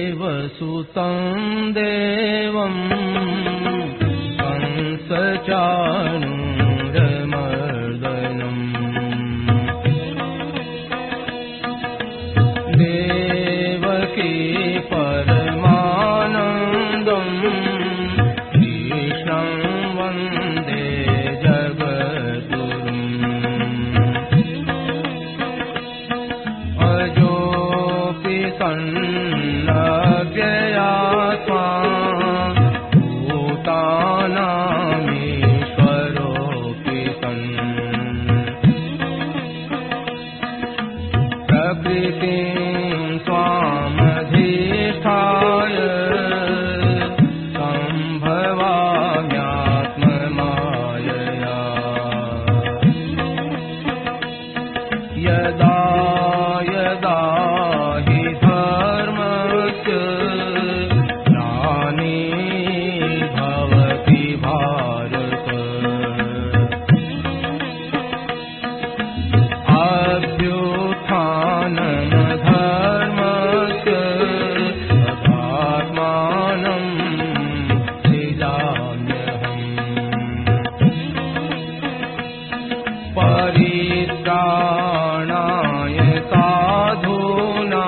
वसुदेवसुतं देवं कंसचाणूरमर्दनम् देवकी परमानन्दं कृष्णं वन्दे जगद्गुरुम् सन्नव्ययात्मा भूतानामीश्वरोऽपि सन् प्रकृतिं स्वामधिष्ठाय सम्भवाम्यात्ममायया यदा यदा परित्राणाय साधूनां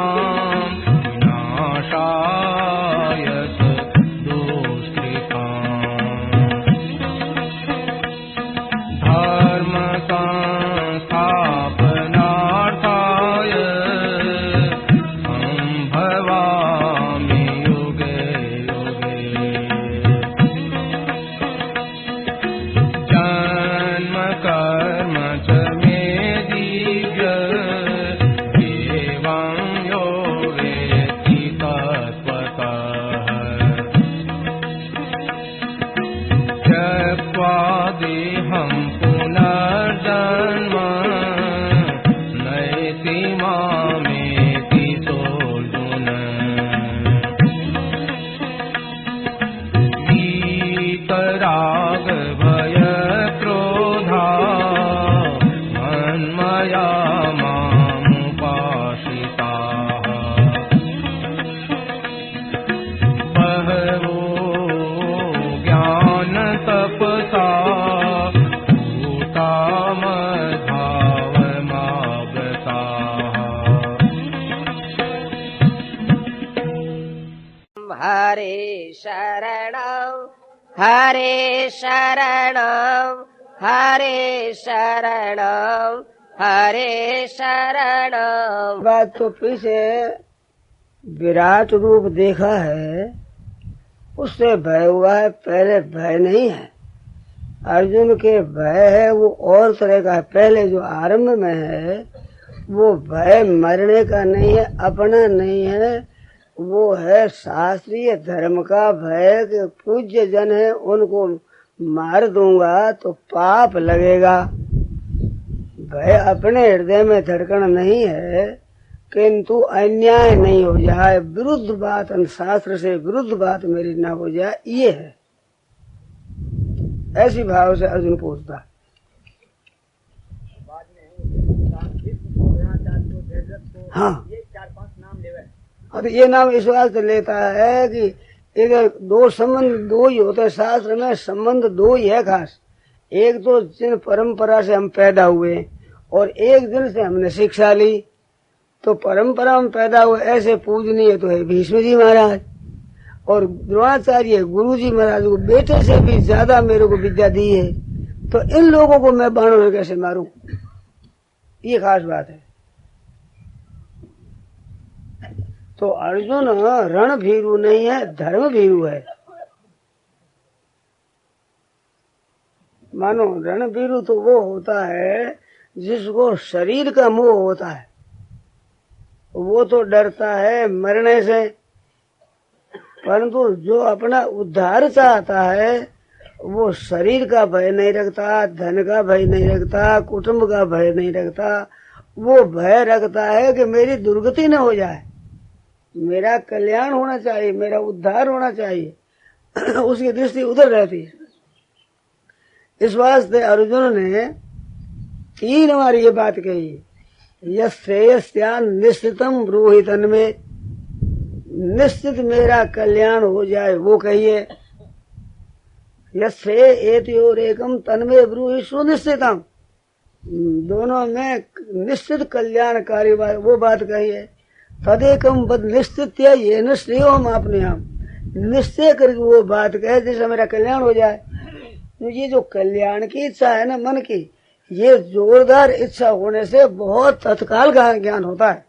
विनाशाय दुष्कृताम् धर्म संस्थापनार्थाय सम्भवामि युगे युगे जन्म कर्म च मे दिव्य एवं यो वेत्ति तत्त्वतः त्यक्त्वा देहं पुनर्जन्म नैति मामेति सोऽर्जुन वीतराग भय क्रोधा मन्मया मामुपाश्रिताः बहवो ज्ञानतपसा भूता मद्भावमागताः हरे शरणं हरे शरणं हरे शरणं हरे शरणं। बात तो पीछे विराट रूप देखा है, उससे भय हुआ है, पहले भय नहीं है। अर्जुन के भय है वो और तरह का है। पहले जो आरंभ में है वो भय मरने का नहीं है, अपना नहीं है, वो है शास्त्रीय धर्म का भय कि पूज्य जन है उनको मार दूंगा तो पाप लगेगा। भय अपने हृदय में धड़कन नहीं है, किंतु अन्याय नहीं हो जाए, विरुद्ध बात, शास्त्र से विरुद्ध बात मेरी ना हो जाए, ये है। ऐसी भाव से अर्जुन पूछता। हाँ, अब ये नाम इस बात से लेता है कि इधर दो संबंध दो ही होते हैं। शास्त्र में संबंध दो ही है खास। एक तो जिन परंपरा से हम पैदा हुए और एक दिन से हमने शिक्षा ली। तो परंपरा में पैदा हुए ऐसे पूजनीय तो है भीष्म जी महाराज और द्रोणाचार्य गुरु जी महाराज को बेटे से भी ज्यादा मेरे को विद्या दी है। तो इन लोगों को मैं बाणों से कैसे मारूं, ये खास बात है। तो अर्जुन रण भीरु नहीं है, धर्म भीरु है। मानो रण भीरु तो वो होता है जिसको शरीर का मोह होता है, वो तो डरता है मरने से। परंतु जो अपना उद्धार चाहता है वो शरीर का भय नहीं रखता, धन का भय नहीं रखता, कुटुंब का भय नहीं रखता, वो भय रखता है कि मेरी दुर्गति न हो जाए, मेरा कल्याण होना चाहिए, मेरा उद्धार होना चाहिए। उसकी दृष्टि उधर रहती है। इस वास्ते अर्जुन ने 3 बार ये बात कही, यश्रेयस्यान निश्चितम ब्रूहि तन्मे, निश्चित मेरा कल्याण हो जाए वो कहिए। यश्रेय एतयोरेकम तन्मे ब्रूहि सुनिश्चितम, दोनों में निश्चित कल्याणकारी वो बात कहिए। तदेकम बद निश्चित ये न श्रेयोम अपने आप, निश्चय करके वो बात कहे जैसे मेरा कल्याण हो जाए। तो ये जो कल्याण की इच्छा है ना मन की, ये जोरदार इच्छा होने से बहुत तत्काल ज्ञान होता है।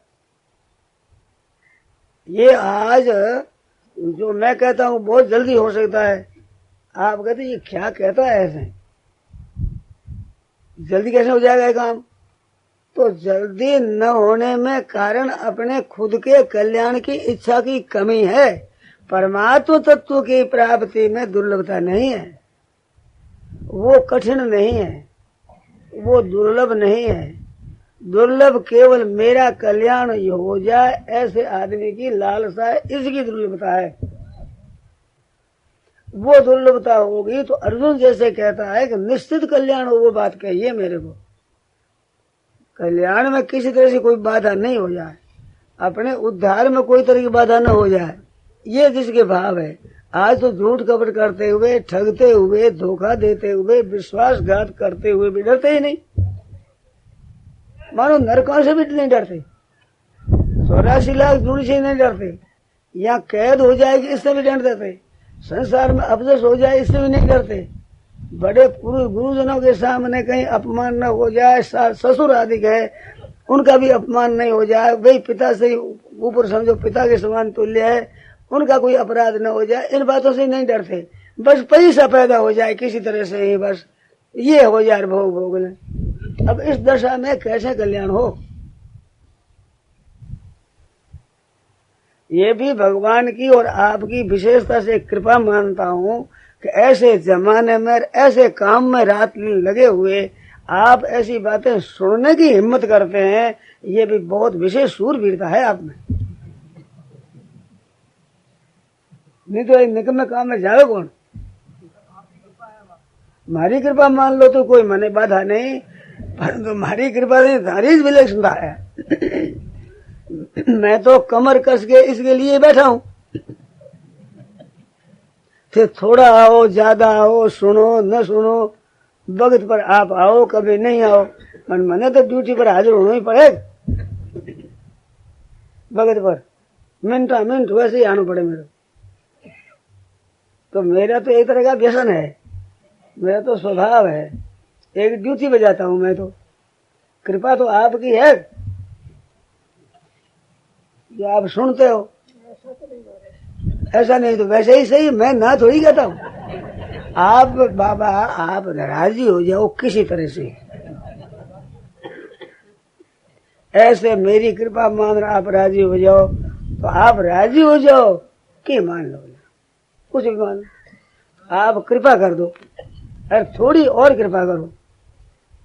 ये आज जो मैं कहता हूँ बहुत जल्दी हो सकता है, आप कहते ये क्या कहता है, ऐसे जल्दी कैसे हो जाएगा ये काम? तो जल्दी न होने में कारण अपने खुद के कल्याण की इच्छा की कमी है। परमात्म तत्व की प्राप्ति में दुर्लभता नहीं है, वो कठिन नहीं है, वो दुर्लभ नहीं है। दुर्लभ केवल मेरा कल्याण हो जाए ऐसे आदमी की लालसा है, इसकी दुर्लभता है। वो दुर्लभता होगी तो अर्जुन जैसे कहता है कि निश्चित कल्याण हो, वो बात कहिए मेरे को। कल्याण में किसी तरह से कोई बाधा नहीं हो जाए, अपने उद्धार में कोई तरह की बाधा न हो जाए, ये जिसके भाव है। आज तो झूठ कपट करते हुए, ठगते हुए, धोखा देते हुए, विश्वासघात करते हुए भी डरते ही नहीं, मानो नरकों से भी नहीं डरते, 84 लाख दूरी से नहीं डरते, यहाँ कैद हो जाएगी इससे भी डर देते, संसार में अवजस हो जाए इससे भी नहीं डरते, बड़े पुरुष गुरुजनों के सामने कहीं अपमान न हो जाए, ससुर आदि है उनका भी अपमान नहीं हो जाए, वही पिता से ऊपर समझो पिता के समान तुल्य है, उनका कोई अपराध न हो जाए, इन बातों से नहीं डरते। बस पैसा पैदा हो जाए किसी तरह से ही, बस ये हो जाए भोग भोग ले। अब इस दशा में कैसे कल्याण हो? ये भी भगवान की और आपकी विशेषता से कृपा मानता हूँ कि ऐसे जमाने में ऐसे काम में रात लगे हुए आप ऐसी बातें सुनने की हिम्मत करते हैं, ये भी बहुत विशेष सूरवीरता है आप में। नहीं तो एक निकम्मे काम में जावे कौन? मारी कृपा मान लो तो कोई मने बाधा नहीं, परंतु मारी कृपा से धारी विलक्षणता है। मैं तो कमर कस के इसके लिए बैठा हूँ, फिर थोड़ा आओ ज्यादा आओ, सुनो न सुनो, वक्त पर आप आओ कभी नहीं आओ, पर मैंने तो ड्यूटी पर हाजिर होना ही पड़ेगा, वक्त पर मिनटा मिनट वैसे ही आना पड़े मेरे। तो मेरा तो एक तरह का व्यसन है, मेरा तो स्वभाव है, एक ड्यूटी बजाता हूँ मैं तो। कृपा तो आपकी है जो आप सुनते हो, ऐसा नहीं तो वैसे ही सही, मैं ना थोड़ी कहता हूँ। आप बाबा आप राजी हो जाओ किसी तरह से, ऐसे मेरी कृपा मान आप राजी हो जाओ, तो आप राजी हो जाओ कि मान लो, कुछ भी मान लो, आप कृपा कर दो, अरे थोड़ी और कृपा करो।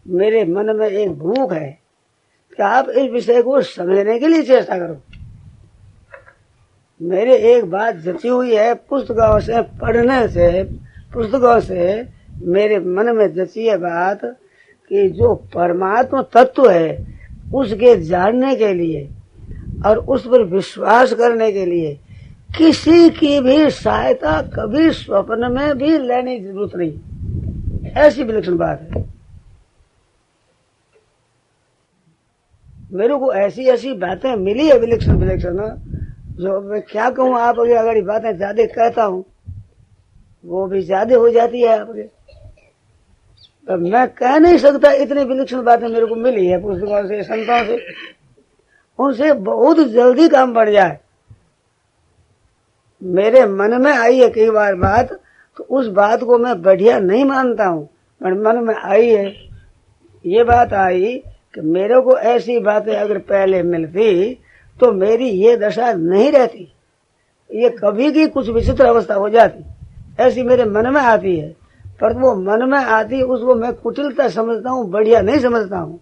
मेरे मन में एक भूख है कि आप इस विषय को समझने के लिए चेष्टा करो। मेरे एक बात जची हुई है, पुस्तकों से पढ़ने से, पुस्तकों से मेरे मन में जची है बात कि जो परमात्मा तत्व है उसके जानने के लिए और उस पर विश्वास करने के लिए किसी की भी सहायता कभी स्वप्न में भी लेने की जरूरत नहीं। ऐसी विलक्षण बात है। मेरे को ऐसी ऐसी बातें मिली है विलक्षण विलक्षण, जो मैं क्या कहूँ, आप अगर बातें ज्यादा कहता हूँ वो भी ज्यादा हो जाती है आपके, तो मैं कह नहीं सकता। इतनी विलक्षण बातें मेरे को मिली है पुस्तकों से, संतों से, उनसे बहुत जल्दी काम बढ़ जाए। मेरे मन में आई है कई बार बात, तो उस बात को मैं बढ़िया नहीं मानता हूँ, पर मन में आई है ये बात आई कि मेरे को ऐसी बातें अगर पहले मिलती तो मेरी ये दशा नहीं रहती, ये कभी की कुछ विचित्र अवस्था हो जाती, ऐसी मेरे मन में आती है। पर वो मन में आती उसको मैं कुटिलता समझता हूँ, बढ़िया नहीं समझता हूँ।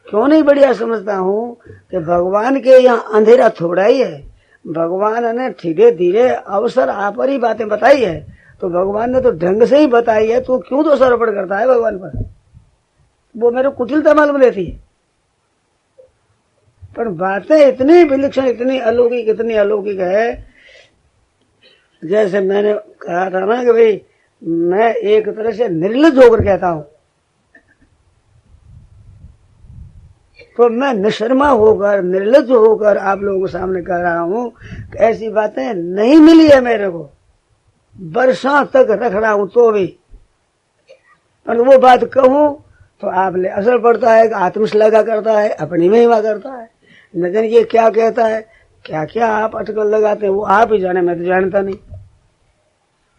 क्यों नहीं बढ़िया समझता हूँ कि भगवान के यहाँ अंधेरा थोड़ा ही है। भगवान ने धीरे धीरे अवसर आप ही बातें बताई है, तो भगवान ने तो ढंग से ही बताई है, तो क्यों दोष आरोपण करता है भगवान पर? वो मेरे कुटिलता मालूम लेती है। पर बातें इतनी विलक्षण, इतनी अलौकिक है। जैसे मैंने कहा था ना कि भाई मैं एक तरह से निर्लज होकर कहता हूं, तो मैं निशर्मा होकर, निर्लज होकर आप लोगों के सामने कह रहा हूं कि ऐसी बातें नहीं मिली है मेरे को। वर्षों तक रख रहा हूं तो भी, और वो बात कहूं तो आप ले असर पड़ता है, आत्मश्लाघा करता है, अपनी महिमा करता है। न जाने ये क्या कहता है, क्या क्या आप अटकल लगाते हैं, वो आप ही जाने, मैं तो जानता नहीं।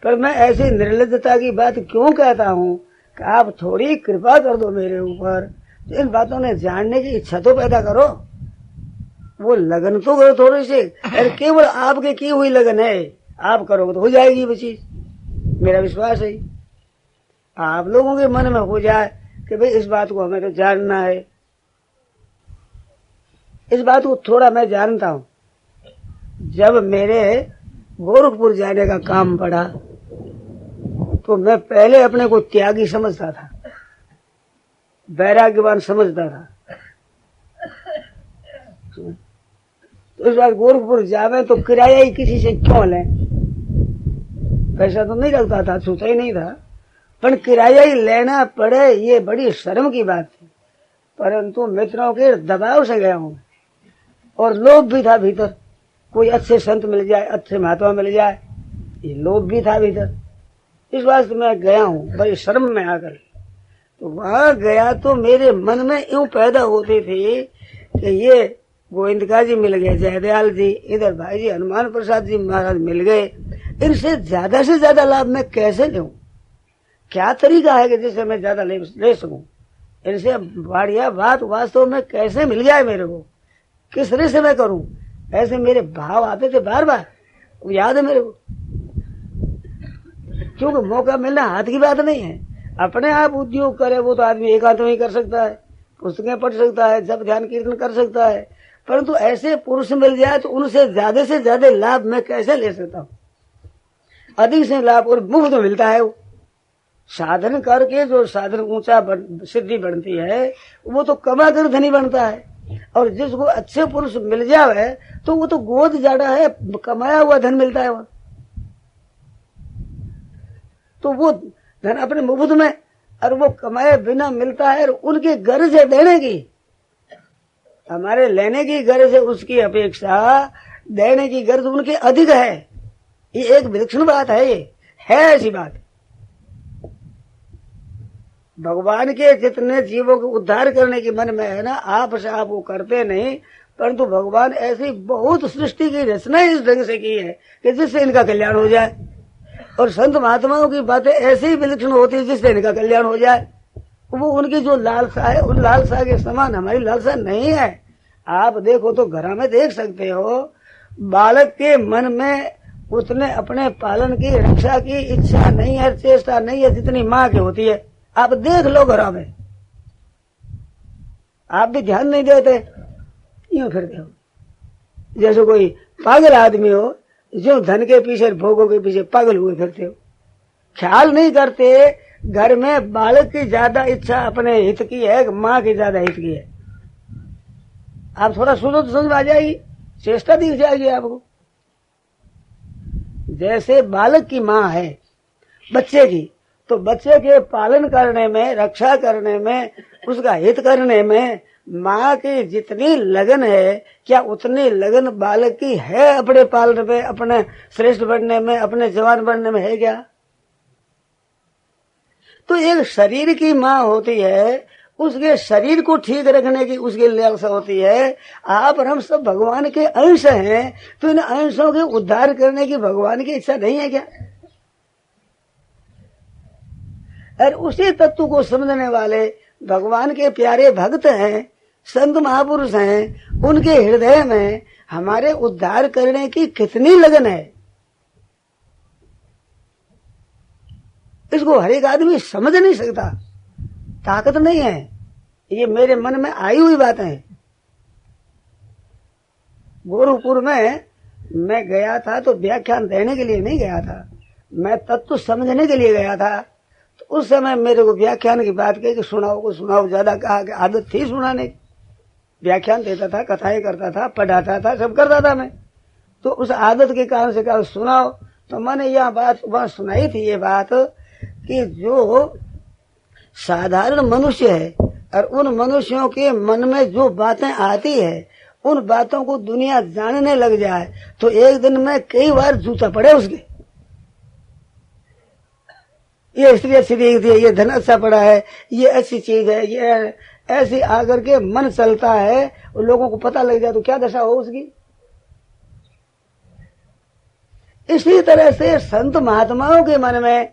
पर मैं ऐसी निर्लजता की बात क्यों कहता हूं कि आप थोड़ी कृपा कर दो मेरे ऊपर, इन बातों ने जानने की इच्छा तो पैदा करो, वो लगन तो करो थोड़ी सी। अरे केवल आपके की हुई लगन है, आप करोगे तो हो जाएगी वो चीज, मेरा विश्वास है। आप लोगों के मन में हो जाए कि भाई इस बात को हमें तो जानना है, इस बात को थोड़ा मैं जानता हूं। जब मेरे गोरखपुर जाने का काम पड़ा तो मैं पहले अपने को त्यागी समझता था, वैराग्यवान समझता था। तो इस बार गोरखपुर जावे तो किराया ही किसी से क्यों लें, पैसा तो नहीं लगता था, छूता ही नहीं था, पर किराया ही लेना पड़े ये बड़ी शर्म की बात थी। परंतु मित्रों के दबाव से गया हूं, और लोभ भी था भीतर, कोई अच्छे संत मिल जाए, अच्छे महात्मा मिल जाए, ये लोभ भी था भीतर। इस वास्ते मैं गया हूं बड़ी शर्म में आकर। तो वहां गया तो मेरे मन में यूं पैदा होती थी कि ये गोविंदका जी मिल गए, जयदयाल जी, इधर भाई जी हनुमान प्रसाद जी महाराज मिल गए, इनसे ज्यादा लाभ मैं कैसे लूं? क्या तरीका है कि जिससे मैं ज्यादा ले सकूं? इनसे बढ़िया बात वास्तव में कैसे मिल जाए मेरे को, किस तरह से मैं करूं? ऐसे मेरे भाव आते थे बार बार, वो याद है मेरे को। क्योंकि मौका मिलना हाथ की बात नहीं है। अपने आप उद्योग करे वो तो आदमी एकांत में ही कर सकता है, पुस्तकें पढ़ सकता है, जब ध्यान कीर्तन कर सकता है, परंतु ऐसे पुरुष मिल जाए तो उनसे ज्यादा लाभ मैं कैसे ले सकता हूँ? अधिक से लाभ और मुफ्त में मिलता है। वो साधन करके जो साधन ऊंचा सिद्धि बनती है वो तो कमा कर धनी बनता है, और जिसको अच्छे पुरुष मिल जाए तो वो तो गोद जाड़ा है, कमाया हुआ धन मिलता है। तो वो धन अपने मुफ्त में, और वो कमाए बिना मिलता है, और उनकी गर्ज है देने की, हमारे लेने की गर्ज है, उसकी अपेक्षा देने की गर्ज उनकी अधिक है। ये एक विलक्षण बात है, ये है ऐसी बात। भगवान के जितने जीवों को उद्धार करने की मन में है ना, आप से आप वो करते नहीं, परंतु भगवान ऐसी बहुत सृष्टि की रचना इस ढंग से की है कि जिससे इनका कल्याण हो जाए, और संत महात्माओं की बातें ऐसे ही विलक्षण होती है जिससे इनका कल्याण हो जाए। वो उनकी जो लालसा है, उन लालसा के समान हमारी लालसा नहीं है। आप देखो तो घर में देख सकते हो, बालक के मन में उतने अपने पालन की, रक्षा की इच्छा नहीं है, चेष्टा नहीं है जितनी माँ की होती है। आप देख लो घरों में, आप भी ध्यान नहीं देते, यूं फिरते हो जैसे कोई पागल आदमी हो, जो धन के पीछे, भोगों के पीछे पागल हुए फिरते हो। ख्याल नहीं करते घर में बालक की ज्यादा इच्छा अपने हित की है कि माँ की ज्यादा हित की है। आप थोड़ा सुनो तो समझ में आ जाएगी, चेष्टा दिख जाएगी आपको। जैसे बालक की माँ है बच्चे की, तो बच्चे के पालन करने में, रक्षा करने में, उसका हित करने में माँ की जितनी लगन है, क्या उतनी लगन बालक की है अपने पालन में, अपने श्रेष्ठ बनने में, अपने जवान बनने में है क्या? तो एक शरीर की माँ होती है, उसके शरीर को ठीक रखने की उसकी लालसा होती है। आप और हम सब भगवान के अंश हैं, तो इन अंशों के उद्धार करने की भगवान की इच्छा नहीं है क्या? और उसी तत्व को समझने वाले भगवान के प्यारे भक्त हैं, संत महापुरुष हैं, उनके हृदय में हमारे उद्धार करने की कितनी लगन है, इसको हर एक आदमी समझ नहीं सकता, ताकत नहीं है। ये मेरे मन में आई हुई बातें हैं। गोरखपुर में मैं गया था तो व्याख्यान देने के लिए नहीं गया था, मैं तत्व समझने के लिए गया था। तो उस समय मेरे को व्याख्यान की बात कही कि सुनाओ ज्यादा कहा कि आदत थी सुनाने की। व्याख्यान देता था, कथाएं करता था, पढ़ाता था, सब करता था मैं। तो उस आदत के कारण से कहा सुनाओ। तो मैंने यह बात वहां सुनाई थी, ये बात कि जो साधारण मनुष्य है और उन मनुष्यों के मन में जो बातें आती है, उन बातों को दुनिया जानने लग जाए तो एक दिन में कई बार जूता पड़े उसके। ये स्त्री अच्छी दिखती है, ये धन अच्छा पड़ा है, ये ऐसी चीज है, ये ऐसी आकर के मन चलता है, और लोगों को पता लग जाए तो क्या दशा हो उसकी। इसी तरह से संत महात्माओं के मन में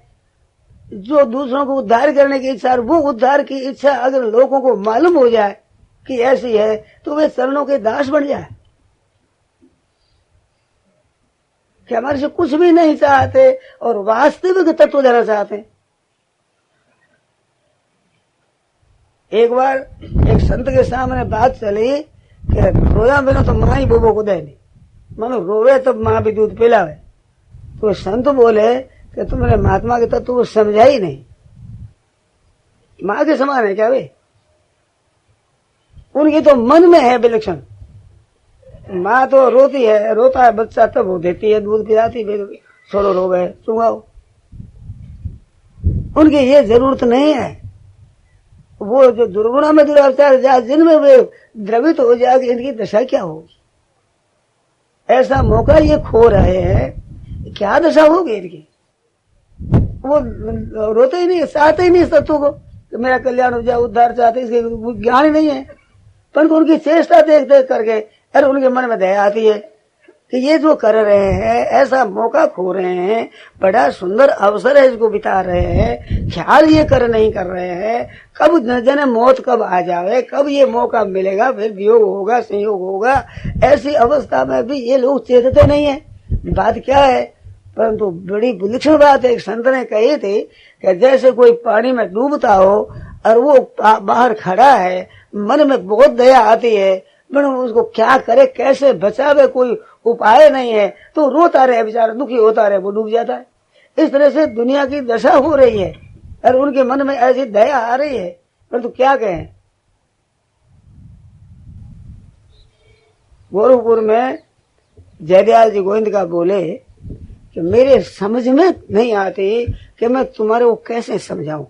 जो दूसरों को उद्धार करने की इच्छा, वो उद्धार की इच्छा अगर लोगों को मालूम हो जाए कि ऐसी है तो वे चरणों के दास बन जाए कि हमारे से कुछ भी नहीं चाहते और वास्तविक तत्व देना चाहते। एक बार एक संत के सामने बात चली कि रोया बिना तो माँ ही बोबो को दे नहीं, मानो रोवे तब माँ भी दूध पिलावे। तो संत बोले कि तुमने महात्मा के तत्व को समझा ही नहीं, माँ के समान है क्या वे? उनकी तो मन में है विलक्षण। माँ तो रोती है, रोता है बच्चा तब वो देती है, दूध पिलाती है, छोड़ो रोवे चुंगाओ। उनकी ये जरूरत नहीं है। वो जो दुर्गुणा में दुराचार जा जिनमें वे द्रवित हो जाएगी, इनकी दशा क्या होगी? ऐसा मौका ये खो रहे हैं, क्या दशा होगी इनकी? वो रोते ही नहीं, चाहते ही नहीं इस तत्व को कि मेरा कल्याण हो जाए, उद्धार चाहते, इसके ज्ञान ही नहीं है। परंतु उनकी चेष्टा देख देख करके अरे उनके मन में दया आती है कि ये जो कर रहे हैं ऐसा मौका खो रहे हैं, बड़ा सुंदर अवसर है, इसको बिता रहे हैं, ख्याल ये कर नहीं कर रहे हैं, कब न जाने मौत कब आ जाए, कब ये मौका मिलेगा, फिर वियोग होगा, संयोग होगा। ऐसी अवस्था में भी ये लोग चेतते नहीं है। बात क्या है? परंतु बड़ी विलक्षण बात एक संत ने कही थी कि जैसे कोई पानी में डूबता हो और वो बाहर खड़ा है, मन में बहुत दया आती है, मैंने उसको क्या करे, कैसे बचावे, कोई उपाय नहीं है, तो रोता रहे बेचारा, दुखी होता रहे, वो डूब जाता है। इस तरह से दुनिया की दशा हो रही है और उनके मन में ऐसी दया आ रही है, परंतु क्या कहें। गोरखपुर में जयदयाल जी गोविंद का बोले कि मेरे समझ में नहीं आती कि मैं तुम्हारे को कैसे समझाऊं,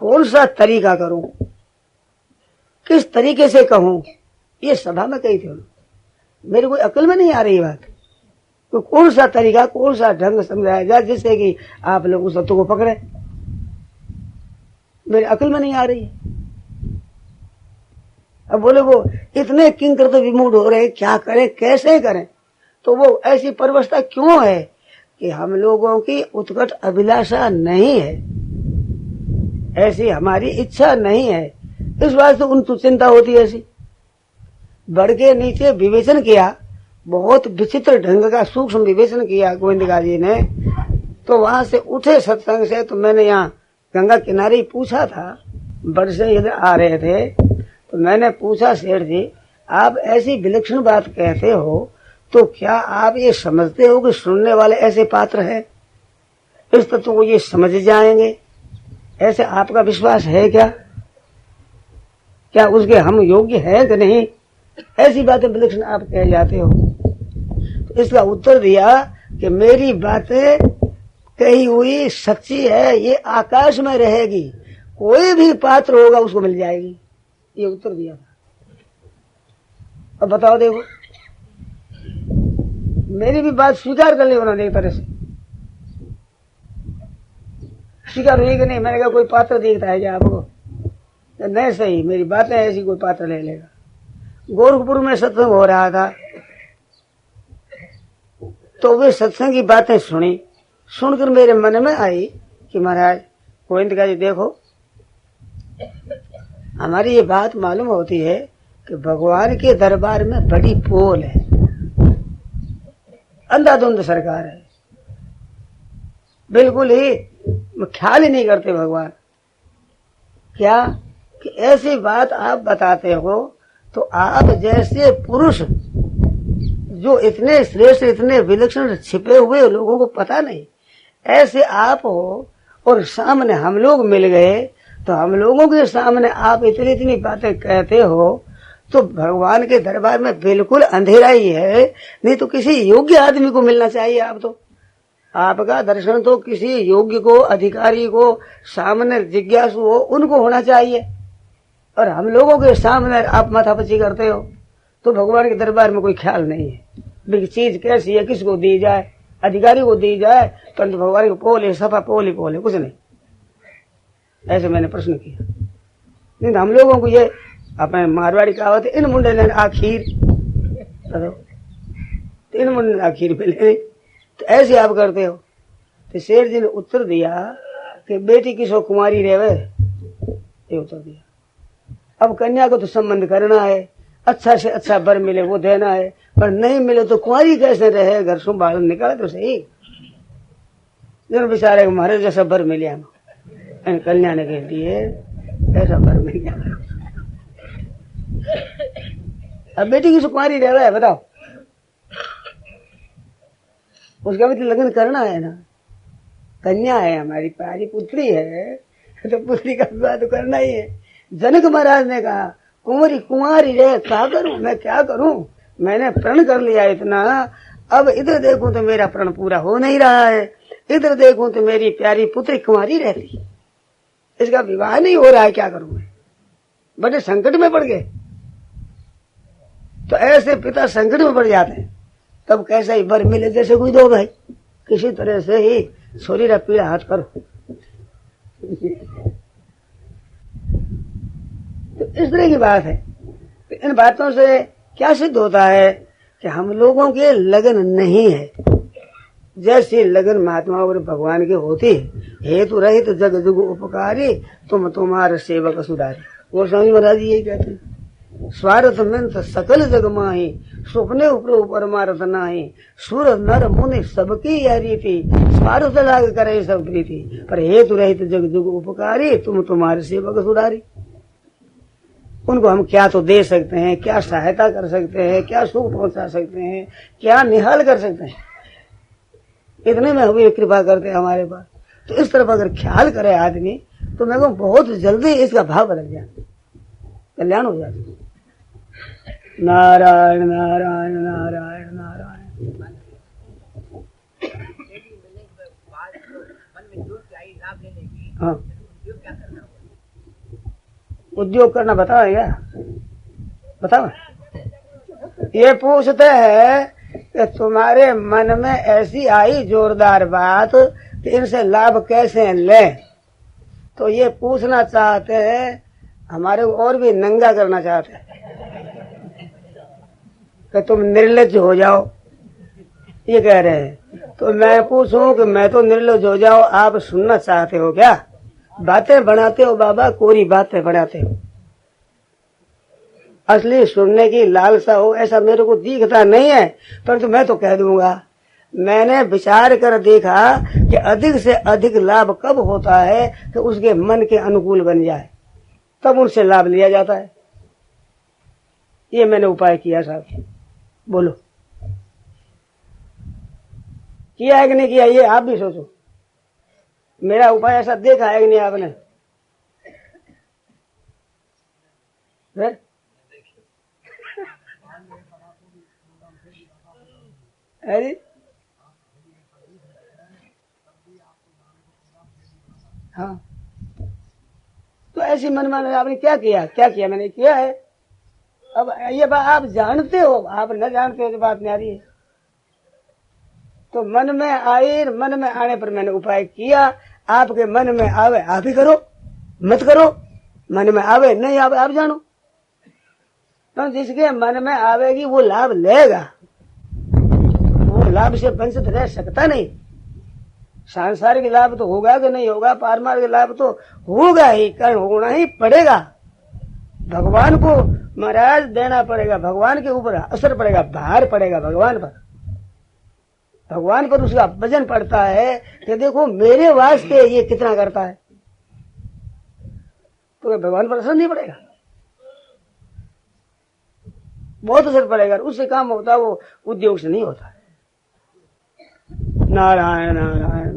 कौन सा तरीका करूं, किस तरीके से कहूं। ये सभा में कही थी, मेरे को अकल में नहीं आ रही बात, तो कौन सा तरीका, कौन सा ढंग समझाया जाए जिससे कि आप लोग उस तत्व को पकड़े, मेरे अकल में नहीं आ रही। अब बोले वो इतने किंकृत विमूढ़ हो रहे, क्या करें, कैसे करें। तो वो ऐसी परवस्था क्यों है कि हम लोगों की उत्कट अभिलाषा नहीं है, ऐसी हमारी इच्छा नहीं है। इस बात से उनको चिंता होती है। ऐसी बढ़ के नीचे विवेचन किया, बहुत विचित्र ढंग का सूक्ष्म विवेचन किया गोविंदगा जी ने। तो वहां से उठे सत्संग से, तो मैंने यहाँ गंगा किनारे ही पूछा था, बड़ से इधर आ रहे थे, तो मैंने पूछा सेठ जी आप ऐसी विलक्षण बात कहते हो तो क्या आप ये समझते हो कि सुनने वाले ऐसे पात्र हैं, इस तत्व को ये समझ जाएंगे, ऐसे आपका विश्वास है क्या, क्या उसके हम योग्य है कि नहीं, ऐसी बातें विलक्षण आप कह जाते हो। तो इसका उत्तर दिया कि मेरी बातें कही हुई सच्ची है, ये आकाश में रहेगी, कोई भी पात्र होगा उसको मिल जाएगी, ये उत्तर दिया था। अब बताओ, देखो मेरी भी बात स्वीकार कर ली उन्होंने, एक तरह से स्वीकार हुई कि नहीं। मैंने कहा कोई पात्र देखता है क्या आपको? नहीं, सही, मेरी बातें ऐसी, कोई पात्र ले लेगा। गोरखपुर में सत्संग हो रहा था, तो वे सत्संग की बातें सुनी, सुनकर मेरे मन में आई कि महाराज गोविंद का जी देखो, हमारी ये बात मालूम होती है कि भगवान के दरबार में बड़ी पोल है, अंधाधुंध सरकार है, बिल्कुल ही ख्याल ही नहीं करते भगवान। क्या कि ऐसी बात आप बताते हो तो आप जैसे पुरुष जो इतने श्रेष्ठ इतने विलक्षण छिपे हुए लोगों को पता नहीं, ऐसे आप हो और सामने हम लोग मिल गए तो हम लोगों के सामने आप इतनी इतनी बातें कहते हो, तो भगवान के दरबार में बिल्कुल अंधेरा ही है। नहीं तो किसी योग्य आदमी को मिलना चाहिए। आप तो आपका दर्शन तो किसी योग्य को, अधिकारी को, सामने जिज्ञासु हो उनको होना चाहिए, और हम लोगों के सामने आप माथापच्ची करते हो। तो भगवान के दरबार में कोई ख्याल नहीं है बिल्कुल चीज कैसी है, किसको दी जाए, अधिकारी को दी जाए, परंतु भगवान को पोल सफा पोल ही पोल है, कुछ नहीं। ऐसे मैंने प्रश्न किया। नहीं हम लोगों को ये अपने मारवाड़ी कहावत है, इन मुंडे ने आखिर, तो इन मुंडे ने आखिर मिले, तो ऐसे आप करते हो। तो शेर जी ने उत्तर दिया कि बेटी किसो कुमारी रहे, ये उत्तर दिया। अब कन्या को तो संबंध करना है, अच्छा से अच्छा बर मिले वो देना है, पर नहीं मिले तो कुंवारी कैसे रहे, घर संभाल निकाले तो सही। जन बेचारे महाराज जैसा बर मिले हम कन्या ने कह दिए, ऐसा बर मिल गया। अब बेटी की कुंवारी रह रहा है, बताओ, उसका भी तो लगन करना है ना। कन्या है हमारी, प्यारी पुत्री है, तो पुत्री का विवाह तो करना ही है। जनक महाराज ने कहा कुंवरी कुंवारी रहे, क्या करूं मैं, क्या करूं, मैंने प्रण कर लिया इतना, अब इधर देखूं तो मेरा प्रण पूरा हो नहीं रहा है, इधर देखूं तो मेरी प्यारी पुत्री कुंवारी रहती, इसका विवाह नहीं हो रहा है, क्या करूं मैं, बड़े संकट में पड़ गए। तो ऐसे पिता संकट में पड़ जाते हैं, तब कैसा ही बर मिले जैसे कोई दो भाई, किसी तरह से ही शरीर पीड़ा हाथ करो। तो इस तरह की बात है। तो इन बातों से क्या सिद्ध होता है कि हम लोगों के लगन नहीं है। जैसी लगन महात्मा और भगवान की होती है, हेतु रहित जग जुग उपकारी, तुम तुम्हारे सेवक सुधारी। वो स्वामी महाराज यही कहते हैं, स्वार्थ मिंत सकल जग माही, सुपने उपरो परमार्थ नाही, सुर नर मुनि सबकी यह रीति, स्वार्थ लाग करे सब प्रीति, पर हेतु रहित जग जुग उपकारी, तुम तुम्हारे सेवक सुधारी। उनको हम क्या तो दे सकते हैं, क्या सहायता कर सकते हैं, क्या सुख पहुंचा सकते हैं, क्या निहाल कर सकते हैं, इतने में हमें कृपा करते हैं हमारे पास। तो इस तरफ अगर ख्याल करे आदमी तो मैं कहूँ बहुत जल्दी इसका भाव बदल जाए, कल्याण हो जाए। नारायण नारायण नारायण नारायण। हाँ, उद्योग करना बताओ क्या, बताओ। ये पूछते हैं कि तुम्हारे मन में ऐसी आई जोरदार बात कि इनसे लाभ कैसे लें, तो ये पूछना चाहते हैं, हमारे को और भी नंगा करना चाहते हैं कि तुम निर्लज्ज हो जाओ, ये कह रहे हैं। तो मैं पूछूं कि मैं तो निर्लज्ज हो जाओ, आप सुनना चाहते हो क्या? बातें बनाते हो बाबा, कोरी बातें बनाते हो, असली सुनने की लालसा हो ऐसा मेरे को दिखता नहीं है, परंतु मैं तो कह दूंगा। मैंने विचार कर देखा कि अधिक से अधिक लाभ कब होता है कि उसके मन के अनुकूल बन जाए, तब उनसे लाभ लिया जाता है। ये मैंने उपाय किया साहब, बोलो किया है कि नहीं किया, ये आप भी सोचो। मेरा उपाय ऐसा देखा है कि नहीं आपने? अरे हाँ, तो ऐसी मनमानी आपने क्या किया, क्या किया? मैंने किया है। अब ये बात आप जानते हो, आप न जानते हो तो बात नहीं आ रही है। तो मन में आई, मन में आने पर मैंने उपाय किया। आपके मन में आवे आप ही करो, मत करो, मन में आवे नहीं आवे आप जानो। तो जिसके मन में आवेगी वो लाभ लेगा, वो लाभ से वंचित रह सकता नहीं। सांसारिक लाभ तो होगा कि नहीं होगा, पारमार्थिक लाभ तो होगा ही, कारण होना ही पड़ेगा। भगवान को महाराज देना पड़ेगा, भगवान के ऊपर असर पड़ेगा, भार पड़ेगा भगवान पर। भगवान पर उसका वजन पड़ता है कि देखो मेरे वास्ते ये कितना करता है। तो भगवान पर असर नहीं पड़ेगा, बहुत असर पड़ेगा। उससे काम होता है वो उद्योग से नहीं होता। नारायण नारायण।